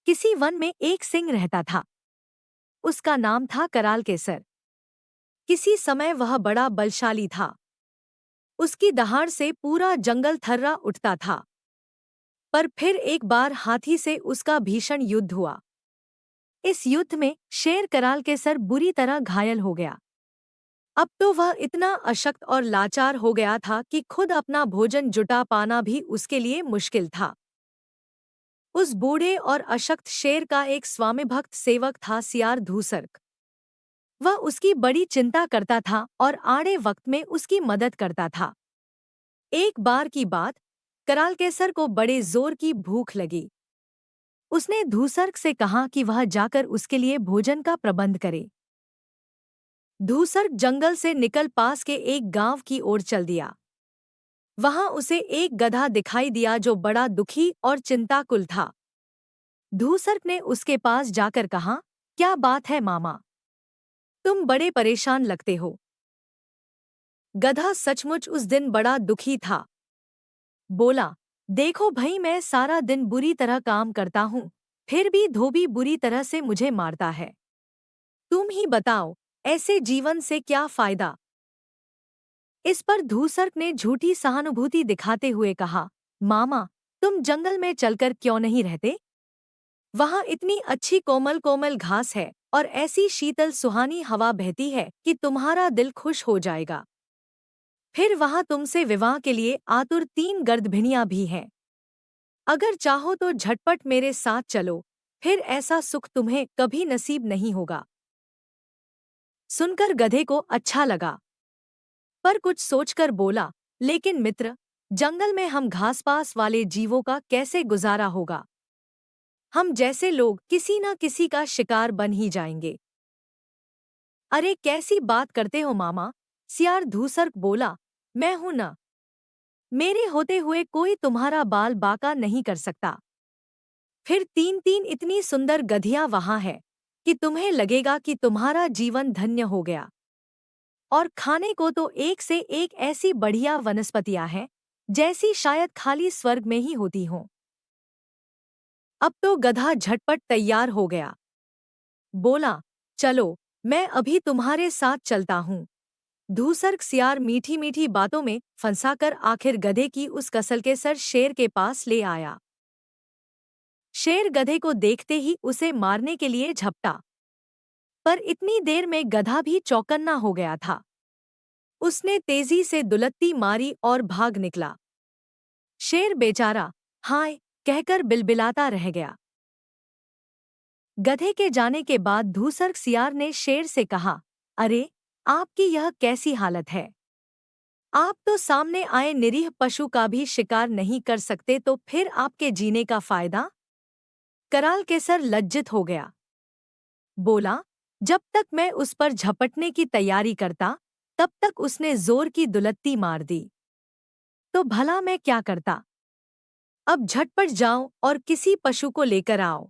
किसी वन में एक सिंह रहता था। उसका नाम था कराल केसर। किसी समय वह बड़ा बलशाली था। उसकी दहाड़ से पूरा जंगल थर्रा उठता था। पर फिर एक बार हाथी से उसका भीषण युद्ध हुआ। इस युद्ध में शेर कराल केसर बुरी तरह घायल हो गया। अब तो वह इतना अशक्त और लाचार हो गया था कि खुद अपना भोजन जुटा पाना भी उसके लिए मुश्किल था। उस बूढ़े और अशक्त शेर का एक स्वामिभक्त सेवक था, सियार धूसर्क। वह उसकी बड़ी चिंता करता था और आड़े वक्त में उसकी मदद करता था। एक बार की बात, कराल केसर को बड़े जोर की भूख लगी। उसने धूसर्क से कहा कि वह जाकर उसके लिए भोजन का प्रबंध करे। धूसर्क जंगल से निकल पास के एक गांव की ओर चल दिया। वहां उसे एक गधा दिखाई दिया जो बड़ा दुखी और चिंताकुल था। धूसर्क ने उसके पास जाकर कहा, क्या बात है मामा, तुम बड़े परेशान लगते हो। गधा सचमुच उस दिन बड़ा दुखी था। बोला, देखो भई, मैं सारा दिन बुरी तरह काम करता हूँ, फिर भी धोबी बुरी तरह से मुझे मारता है। तुम ही बताओ, ऐसे जीवन से क्या फायदा। इस पर धूसर्क ने झूठी सहानुभूति दिखाते हुए कहा, मामा, तुम जंगल में चलकर क्यों नहीं रहते? वहां इतनी अच्छी कोमल कोमल घास है और ऐसी शीतल सुहानी हवा बहती है कि तुम्हारा दिल खुश हो जाएगा। फिर वहां तुमसे विवाह के लिए आतुर 3 गर्दभिणियां भी हैं। अगर चाहो तो झटपट मेरे साथ चलो, फिर ऐसा सुख तुम्हें कभी नसीब नहीं होगा। सुनकर गधे को अच्छा लगा, पर कुछ सोचकर बोला, लेकिन मित्र, जंगल में हम घासपास वाले जीवों का कैसे गुजारा होगा? हम जैसे लोग किसी न किसी का शिकार बन ही जाएंगे। अरे कैसी बात करते हो मामा, सियार धूसर्क बोला, मैं हूं ना। मेरे होते हुए कोई तुम्हारा बाल बांका नहीं कर सकता। फिर 3-3 इतनी सुंदर गधियां वहां है कि तुम्हें लगेगा कि तुम्हारा जीवन धन्य हो गया। और खाने को तो एक से एक ऐसी बढ़िया वनस्पतियां हैं, जैसी शायद खाली स्वर्ग में ही होती हों। अब तो गधा झटपट तैयार हो गया। बोला, चलो, मैं अभी तुम्हारे साथ चलता हूँ। धूसर्क सियार मीठी मीठी बातों में फंसाकर आखिर गधे की उस कसल के सर शेर के पास ले आया। शेर गधे को देखते ही उसे मारने के लिए झपटा, पर इतनी देर में गधा भी चौकन्ना हो गया था। उसने तेजी से दुलत्ती मारी और भाग निकला। शेर बेचारा हाय कहकर बिलबिलाता रह गया। गधे के जाने के बाद धूसर्क सियार ने शेर से कहा, अरे, आपकी यह कैसी हालत है? आप तो सामने आए निरीह पशु का भी शिकार नहीं कर सकते, तो फिर आपके जीने का फायदा? कराल केसर लज्जित हो गया। बोला, जब तक मैं उस पर झपटने की तैयारी करता, तब तक उसने जोर की दुलत्ती मार दी। तो भला मैं क्या करता? अब झटपट जाओ और किसी पशु को लेकर आओ,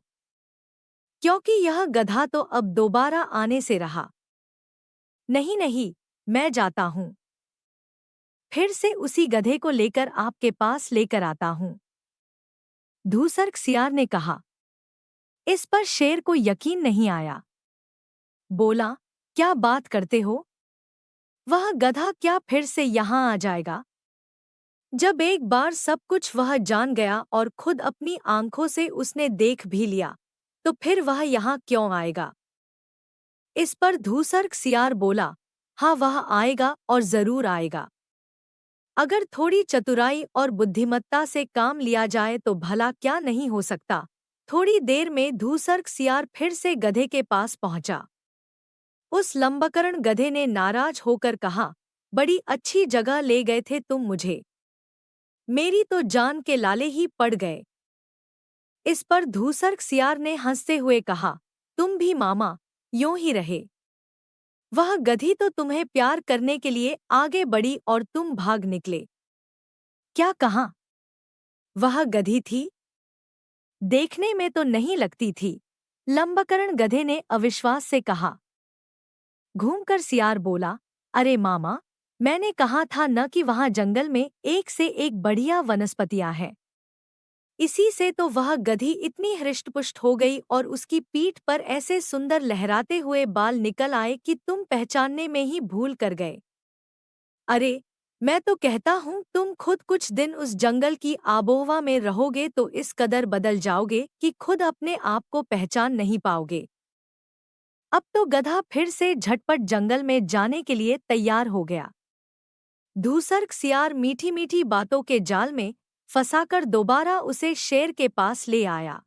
क्योंकि यह गधा तो अब दोबारा आने से रहा। नहीं नहीं, मैं जाता हूँ। फिर से उसी गधे को लेकर आपके पास लेकर आता हूँ। धूसर्क सियार ने कहा। इस पर शेर को यकीन नहीं आया। बोला, क्या बात करते हो? वह गधा क्या फिर से यहाँ आ जाएगा? जब एक बार सब कुछ वह जान गया और खुद अपनी आंखों से उसने देख भी लिया, तो फिर वह यहाँ क्यों आएगा? इस पर धूसर्क सियार बोला, हाँ, वह आएगा और जरूर आएगा। अगर थोड़ी चतुराई और बुद्धिमत्ता से काम लिया जाए तो भला क्या नहीं हो सकता। थोड़ी देर में धूसर्क सियार फिर से गधे के पास पहुंचा। उस लंबकर्ण गधे ने नाराज होकर कहा, बड़ी अच्छी जगह ले गए थे तुम मुझे, मेरी तो जान के लाले ही पड़ गए। इस पर धूसर्क सियार ने हंसते हुए कहा, तुम भी मामा, यूं ही रहे। वह गधी तो तुम्हें प्यार करने के लिए आगे बढ़ी और तुम भाग निकले। क्या कहा? वह गधी थी? देखने में तो नहीं लगती थी। लंबकर्ण गधे ने अविश्वास से कहा। घूमकर सियार बोला, अरे मामा, मैंने कहा था न कि वहां जंगल में एक से एक बढ़िया वनस्पतियां हैं। इसी से तो वह गधी इतनी हृष्टपुष्ट हो गई और उसकी पीठ पर ऐसे सुंदर लहराते हुए बाल निकल आए कि तुम पहचानने में ही भूल कर गए। अरे, मैं तो कहता हूँ तुम खुद कुछ दिन उस जंगल की आबोहवा में रहोगे तो इस कदर बदल जाओगे कि खुद अपने आप को पहचान नहीं पाओगे। अब तो गधा फिर से झटपट जंगल में जाने के लिए तैयार हो गया। धूसर सियार मीठी मीठी बातों के जाल में फंसाकर दोबारा उसे शेर के पास ले आया।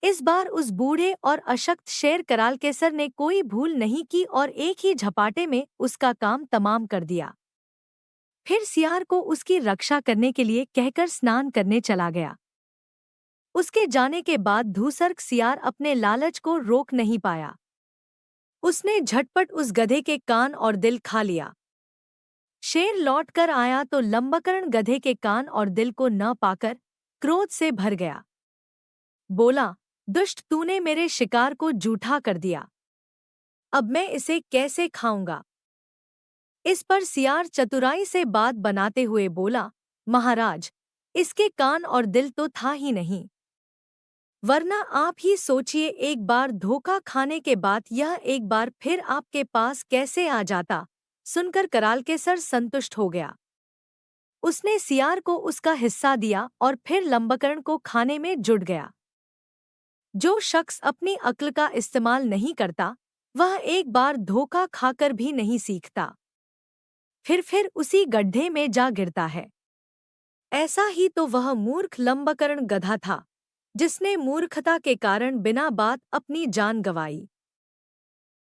इस बार उस बूढ़े और अशक्त शेर करालकेसर ने कोई भूल नहीं की और एक ही झपाटे में उसका काम तमाम कर दिया। फिर सियार को उसकी रक्षा करने के लिए कहकर स्नान करने चला गया। उसके जाने के बाद धूसर सियार अपने लालच को रोक नहीं पाया। उसने झटपट उस गधे के कान और दिल खा लिया। शेर लौट कर आया तो लंबकर्ण गधे के कान और दिल को न पाकर क्रोध से भर गया। बोला, दुष्ट, तूने मेरे शिकार को जूठा कर दिया। अब मैं इसे कैसे खाऊंगा? इस पर सियार चतुराई से बात बनाते हुए बोला, महाराज, इसके कान और दिल तो था ही नहीं, वरना आप ही सोचिए एक बार धोखा खाने के बाद यह एक बार फिर आपके पास कैसे आ जाता। सुनकर करालकेसर संतुष्ट हो गया। उसने सियार को उसका हिस्सा दिया और फिर लंबकर्ण को खाने में जुट गया। जो शख्स अपनी अक्ल का इस्तेमाल नहीं करता, वह एक बार धोखा खाकर भी नहीं सीखता, फिर उसी गड्ढे में जा गिरता है। ऐसा ही तो वह मूर्ख लंबकर्ण गधा था, जिसने मूर्खता के कारण बिना बात अपनी जान गंवाई।